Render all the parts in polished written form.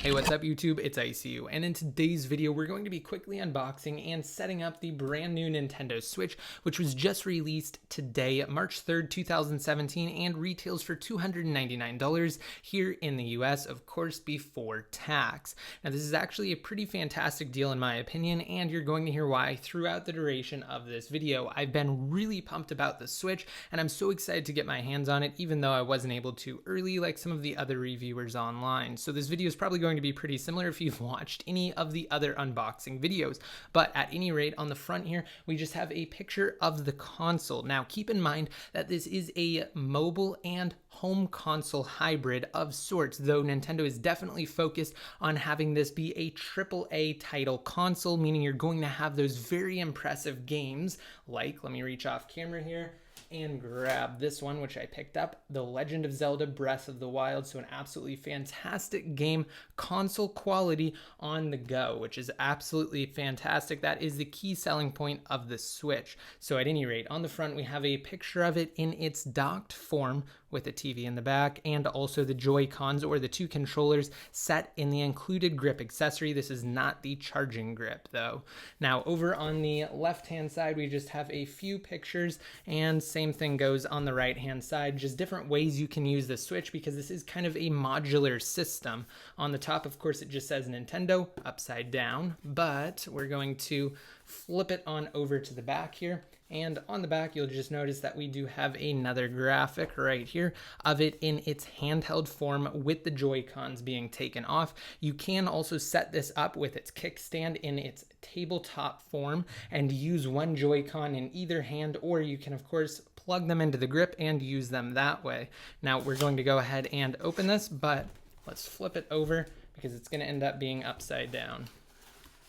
Hey, what's up YouTube? It's ICU, and in today's video we're going to be quickly unboxing and setting up the brand new Nintendo Switch, which was just released today, March 3rd, 2017, and retails for $299 here in the US, of course, before tax. Now this is actually a pretty fantastic deal in my opinion, and you're going to hear why throughout the duration of this video. I've been really pumped about the Switch, and I'm so excited to get my hands on it, even though I wasn't able to early like some of the other reviewers online. So this video is probably going to be pretty similar if you've watched any of the other unboxing videos, but at any rate, on the front here we just have a picture of the console. Now keep in mind that this is a mobile and home console hybrid of sorts, though Nintendo is definitely focused on having this be a AAA title console, meaning you're going to have those very impressive games like, let me reach off camera here and grab this one, which I picked up, The Legend of Zelda Breath of the Wild. So an absolutely fantastic game, console quality on the go, which is absolutely fantastic. That is the key selling point of the Switch. So at any rate, on the front we have a picture of it in its docked form with a TV in the back, and also the Joy-Cons, or the two controllers, set in the included grip accessory. This is not the charging grip though. Now over on the left hand side we just have a few pictures, and same thing goes on the right hand side, just different ways you can use the Switch because this is kind of a modular system. On the top, of course, it just says Nintendo upside down, but we're going to flip it on over to the back here. And on the back, you'll just notice that we do have another graphic right here of it in its handheld form with the Joy-Cons being taken off. You can also set this up with its kickstand in its tabletop form and use one Joy-Con in either hand, or you can, of course, plug them into the grip and use them that way. Now, we're going to go ahead and open this, but let's flip it over because it's going to end up being upside down.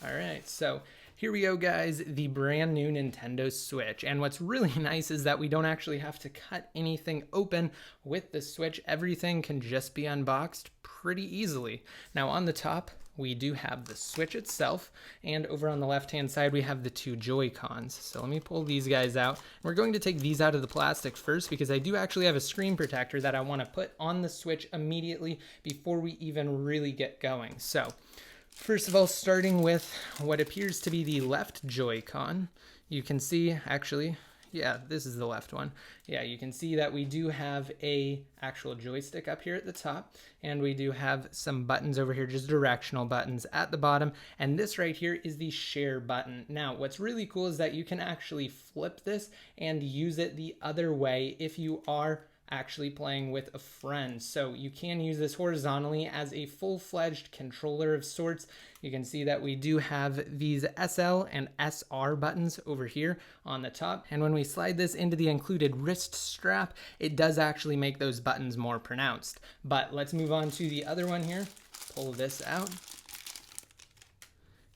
All right, so here we go, guys, the brand new Nintendo Switch. And what's really nice is that we don't actually have to cut anything open with the Switch. Everything can just be unboxed pretty easily. Now on the top, we do have the Switch itself, and over on the left-hand side, we have the two Joy-Cons. So let me pull these guys out. We're going to take these out of the plastic first because I do actually have a screen protector that I want to put on the Switch immediately before we even really get going. So first of all, starting with what appears to be the left Joy-Con, you can see, actually, yeah, this is the left one. Yeah, you can see that we do have a actual joystick up here at the top, and we do have some buttons over here, just directional buttons at the bottom, and this right here is the share button. Now, what's really cool is that you can actually flip this and use it the other way if you are actually playing with a friend. So you can use this horizontally as a full-fledged controller of sorts. You can see that we do have these SL and SR buttons over here on the top, and when we slide this into the included wrist strap, it does actually make those buttons more pronounced. But let's move on to the other one here. Pull this out.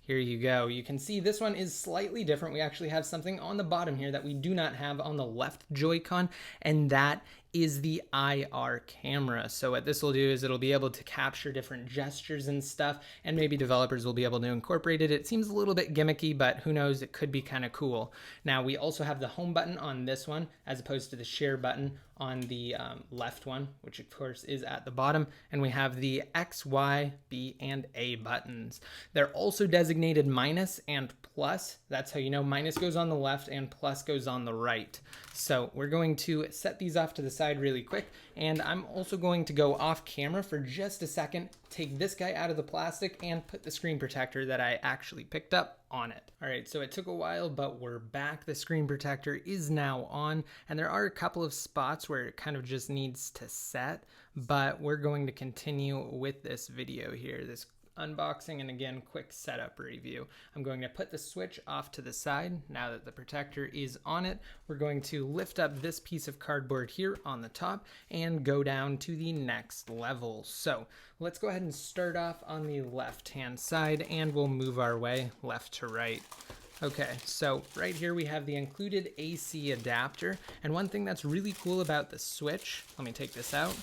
Here you go. You can see this one is slightly different. We actually have something on the bottom here that we do not have on the left Joy-Con, and that is the IR camera. So what this will do is it'll be able to capture different gestures and stuff, and maybe developers will be able to incorporate it. It seems a little bit gimmicky, but who knows, it could be kind of cool. Now we also have the home button on this one as opposed to the share button on the left one, which of course is at the bottom, and we have the X, Y, B, and A buttons. They're also designated minus and plus. That's how you know minus goes on the left and plus goes on the right. So we're going to set these off to the side really quick, and I'm also going to go off camera for just a second, take this guy out of the plastic, and put the screen protector that I actually picked up on it. All right, so it took a while, but we're back. The screen protector is now on, and there are a couple of spots where it kind of just needs to set, but we're going to continue with this video here, this unboxing and again quick setup review. I'm going to put the Switch off to the side. Now that the protector is on it, we're going to lift up this piece of cardboard here on the top and go down to the next level. So let's go ahead and start off on the left hand side, and we'll move our way left to right. Okay, so right here we have the included AC adapter, and one thing that's really cool about the Switch, let me take this out,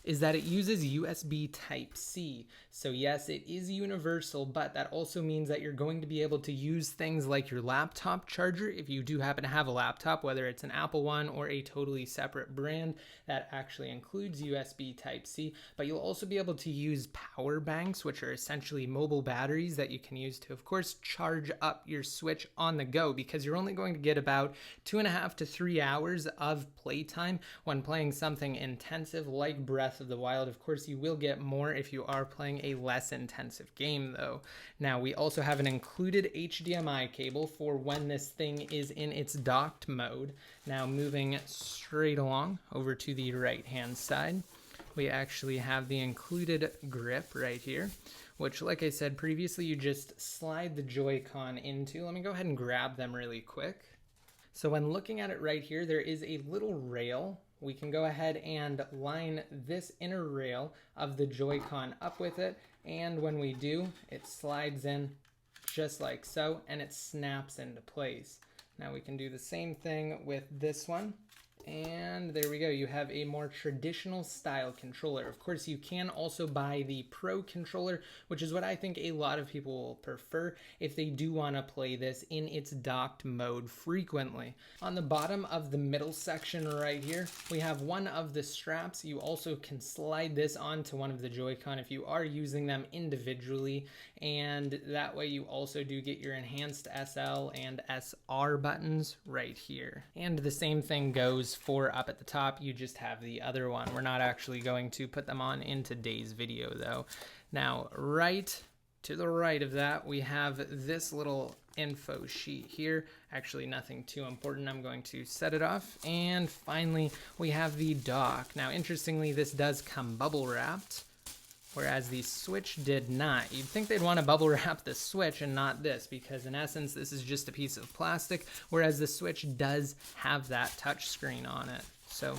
is that it uses USB Type-C. So yes, it is universal, but that also means that you're going to be able to use things like your laptop charger, if you do happen to have a laptop, whether it's an Apple one or a totally separate brand that actually includes USB Type-C. But you'll also be able to use power banks, which are essentially mobile batteries that you can use to, of course, charge up your Switch on the go, because you're only going to get about 2.5 to 3 hours of playtime when playing something intensive like Breath of the Wild. Of course, you will get more if you are playing a less intensive game though. Now, we also have an included HDMI cable for when this thing is in its docked mode. Now, moving straight along over to the right hand side, we actually have the included grip right here, which, like I said previously, you just slide the Joy-Con into. Let me go ahead and grab them really quick. So when looking at it right here, there is a little rail. We can go ahead and line this inner rail of the Joy-Con up with it, and when we do, it slides in just like so, and it snaps into place. Now we can do the same thing with this one. And there we go, you have a more traditional style controller. Of course, you can also buy the Pro controller, which is what I think a lot of people will prefer if they do want to play this in its docked mode frequently. On the bottom of the middle section right here, we have one of the straps. You also can slide this onto one of the Joy-Con if you are using them individually, and that way you also do get your enhanced SL and SR buttons right here. And the same thing goes for up at the top. You just have the other one. We're not actually going to put them on in today's video though. Now, right to the right of that, we have this little info sheet here. Actually, nothing too important. I'm going to set it off. And finally, we have the dock. Now, interestingly, this does come bubble wrapped, whereas the Switch did not. You'd think they'd want to bubble wrap the Switch and not this, because in essence, this is just a piece of plastic, whereas the Switch does have that touch screen on it. So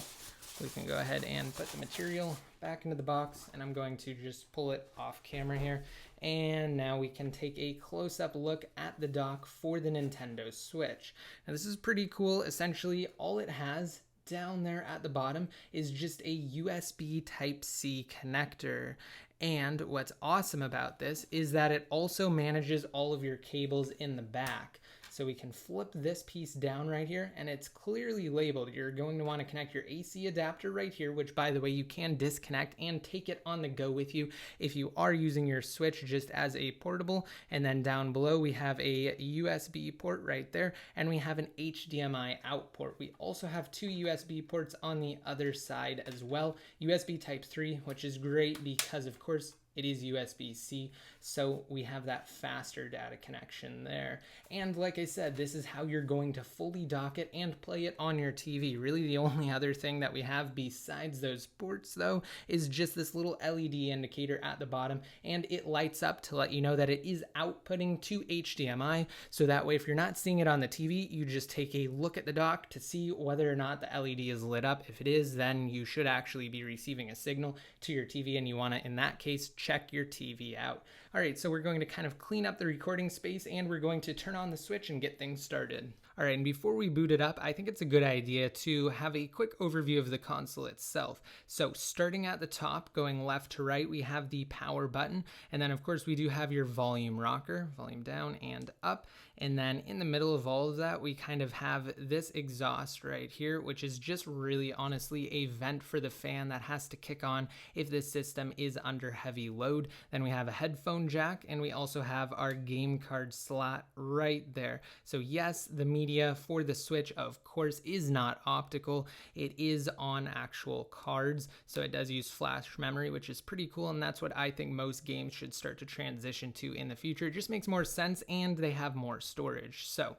we can go ahead and put the material back into the box, and I'm going to just pull it off camera here. And now we can take a close-up look at the dock for the Nintendo Switch. Now this is pretty cool. Essentially, all it has down there at the bottom is just a USB Type-C connector. And what's awesome about this is that it also manages all of your cables in the back. So we can flip this piece down right here, and it's clearly labeled. You're going to want to connect your AC adapter right here, which, by the way, you can disconnect and take it on the go with you if you are using your Switch just as a portable. And then down below, we have a USB port right there, and we have an HDMI out port. We also have two USB ports on the other side as well. USB Type 3, which is great because, of course, it is USB-C, so we have that faster data connection there. And like I said, this is how you're going to fully dock it and play it on your TV. Really, the only other thing that we have besides those ports, though, is just this little LED indicator at the bottom, and it lights up to let you know that it is outputting to HDMI, so that way if you're not seeing it on the TV, you just take a look at the dock to see whether or not the LED is lit up. If it is, then you should actually be receiving a signal to your TV, and you want to, in that case, check your TV out. All right, so we're going to kind of clean up the recording space, and we're going to turn on the Switch and get things started. All right, and before we boot it up, I think it's a good idea to have a quick overview of the console itself. So starting at the top, going left to right, we have the power button, and then of course we do have your volume rocker, volume down and up, and then in the middle of all of that, we kind of have this exhaust right here, which is just really honestly a vent for the fan that has to kick on if the system is under heavy load. Then we have a headphone jack, and we also have our game card slot right there. So yes, the media for the Switch, of course, is not optical. It is on actual cards, so it does use flash memory, which is pretty cool, and that's what I think most games should start to transition to in the future. It just makes more sense, and they have more storage. So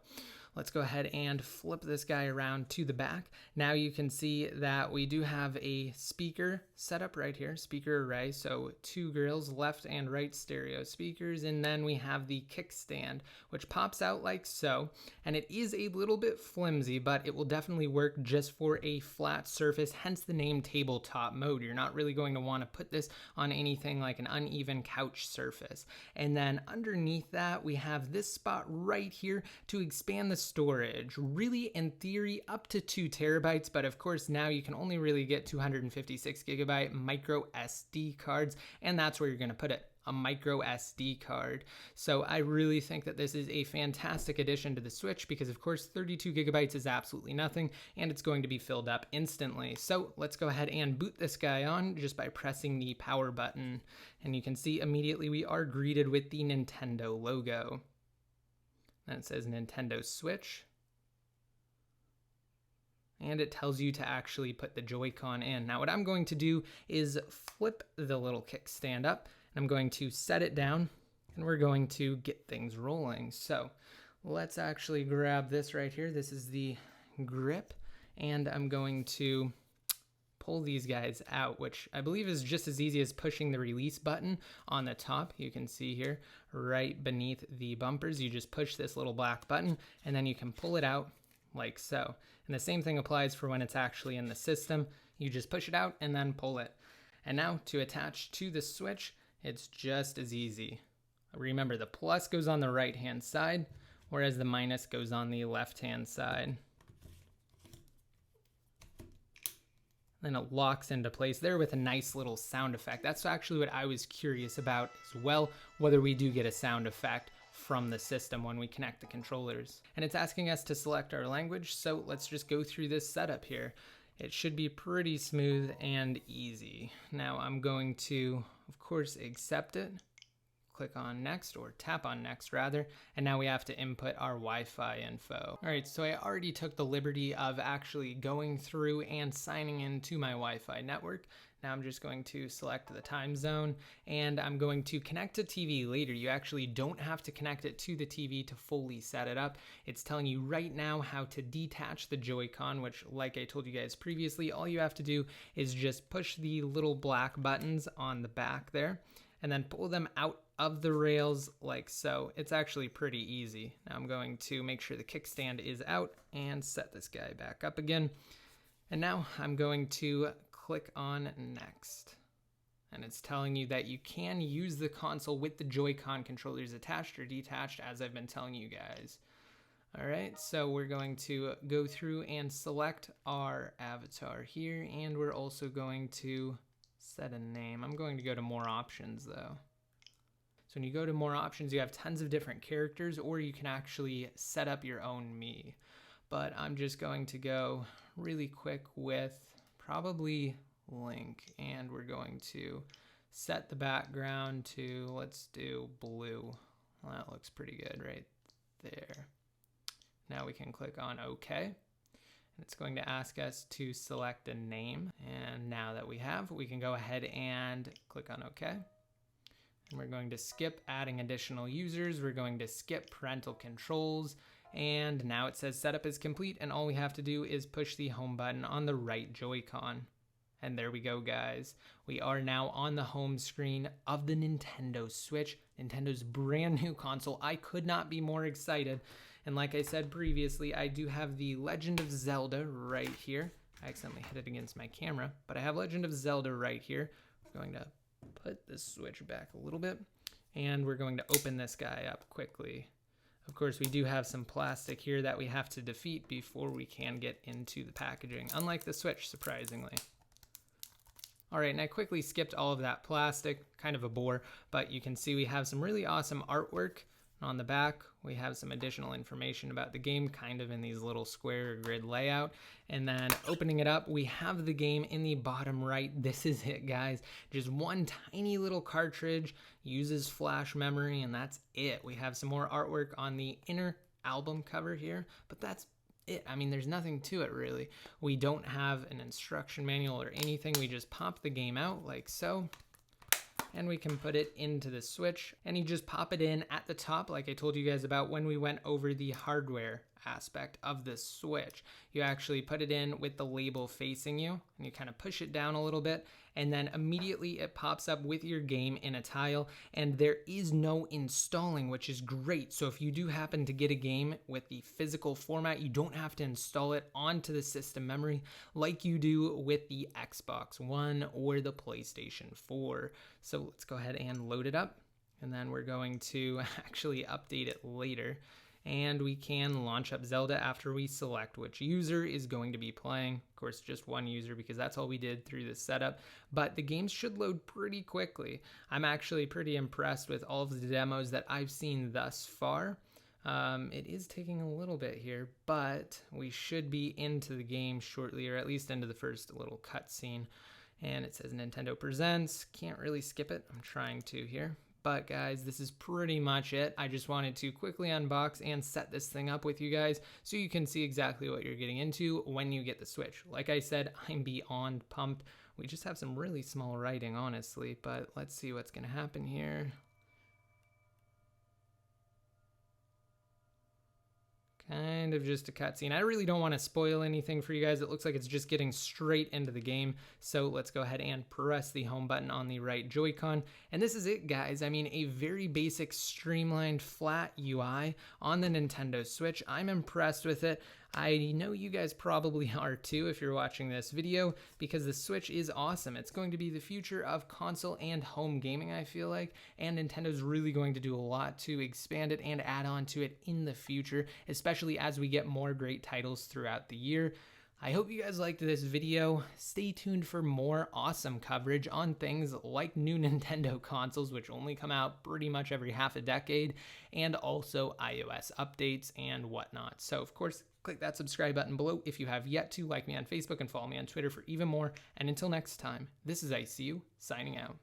let's go ahead and flip this guy around to the back. Now you can see that we do have a speaker setup right here, speaker array. So two grills, left and right stereo speakers. And then we have the kickstand, which pops out like so. And it is a little bit flimsy, but it will definitely work just for a flat surface, hence the name tabletop mode. You're not really going to want to put this on anything like an uneven couch surface. And then underneath that, we have this spot right here to expand the storage. Really, in theory, up to 2 terabytes, but of course now you can only really get 256 gigabytes gigabyte micro SD cards, and that's where you're going to put it, a micro SD card. So I really think that this is a fantastic addition to the Switch because, of course, 32 gigabytes is absolutely nothing, and it's going to be filled up instantly. So let's go ahead and boot this guy on just by pressing the power button, and you can see immediately we are greeted with the Nintendo logo. And it says Nintendo Switch. And it tells you to actually put the Joy-Con in. Now what I'm going to do is flip the little kickstand up, and I'm going to set it down, and we're going to get things rolling. So let's actually grab this right here. This is the grip, and I'm going to pull these guys out, which I believe is just as easy as pushing the release button on the top. You can see here right beneath the bumpers, you just push this little black button, and then you can pull it out like so. And the same thing applies for when it's actually in the system. You just push it out and then pull it. And now to attach to the Switch, it's just as easy. Remember, the plus goes on the right hand side, whereas the minus goes on the left hand side. Then it locks into place there with a nice little sound effect. That's actually what I was curious about as well, whether we do get a sound effect from the system when we connect the controllers. And it's asking us to select our language, so let's just go through this setup here. It should be pretty smooth and easy. Now I'm going to, of course, accept it. Click on next, or tap on next rather, and now we have to input our Wi-Fi info. All right, so I already took the liberty of actually going through and signing into my Wi-Fi network. Now I'm just going to select the time zone, and I'm going to connect to TV later. You actually don't have to connect it to the TV to fully set it up. It's telling you right now how to detach the Joy-Con, which, like I told you guys previously, all you have to do is just push the little black buttons on the back there, and then pull them out of the rails like so. It's actually pretty easy. Now I'm going to make sure the kickstand is out and set this guy back up again. And now I'm going to click on next. And it's telling you that you can use the console with the Joy-Con controllers attached or detached, as I've been telling you guys. All right, so we're going to go through and select our avatar here, and we're also going to set a name. I'm going to go to more options though. So when you go to more options, you have tons of different characters, or you can actually set up your own me. But I'm just going to go really quick with probably Link, and we're going to set the background to, let's do blue. Well, that looks pretty good right there. Now we can click on OK. And it's going to ask us to select a name. And now that we have, we can go ahead and click on OK. And we're going to skip adding additional users. We're going to skip parental controls. And now it says setup is complete, and all we have to do is push the home button on the right Joy-Con. And there we go, guys. We are now on the home screen of the Nintendo Switch, Nintendo's brand new console. I could not be more excited. And like I said previously, I do have the Legend of Zelda right here. I accidentally hit it against my camera, but I have Legend of Zelda right here. We're going to put this Switch back a little bit, and we're going to open this guy up quickly. Of course, we do have some plastic here that we have to defeat before we can get into the packaging, unlike the Switch, surprisingly. All right, and I quickly skipped all of that plastic, kind of a bore, but you can see we have some really awesome artwork. On the back, we have some additional information about the game, kind of in these little square grid layout. And then opening it up, we have the game in the bottom right. This is it, guys. Just one tiny little cartridge, uses flash memory, and that's it. We have some more artwork on the inner album cover here, but that's it. I mean, there's nothing to it, really. We don't have an instruction manual or anything. We just pop the game out like so. And we can put it into the Switch, and you just pop it in at the top, like I told you guys about when we went over the hardware aspect of the Switch. You actually put it in with the label facing you, and you kind of push it down a little bit, and then immediately it pops up with your game in a tile, and there is no installing, which is great. So if you do happen to get a game with the physical format, you don't have to install it onto the system memory like you do with the Xbox One or the PlayStation 4. So let's go ahead and load it up, and then we're going to actually update it later. and we can launch up Zelda after we select which user is going to be playing. Of course, just one user because that's all we did through this setup, but the games should load pretty quickly. I'm actually pretty impressed with all of the demos that I've seen thus far. It is taking a little bit here, but we should be into the game shortly, or at least into the first little cutscene. And it says Nintendo Presents. Can't really skip it. I'm trying to here. But guys, this is pretty much it. I just wanted to quickly unbox and set this thing up with you guys so you can see exactly what you're getting into when you get the Switch. Like I said, I'm beyond pumped. We just have some really small writing, honestly, but let's see what's going to happen here. Kind of just a cutscene. I really don't want to spoil anything for you guys. It looks like it's just getting straight into the game. So let's go ahead and press the home button on the right Joy-Con. And this is it, guys. I mean, a very basic, streamlined, flat UI on the Nintendo Switch. I'm impressed with it. I know you guys probably are too if you're watching this video, because the Switch is awesome. It's going to be the future of console and home gaming, I feel like, and Nintendo's really going to do a lot to expand it and add on to it in the future, especially as we get more great titles throughout the year. I hope you guys liked this video. Stay tuned for more awesome coverage on things like new Nintendo consoles, which only come out pretty much every half a decade, and also iOS updates and whatnot. So, of course, click that subscribe button below if you have yet to. Like me on Facebook and follow me on Twitter for even more. And until next time, this is ICU signing out.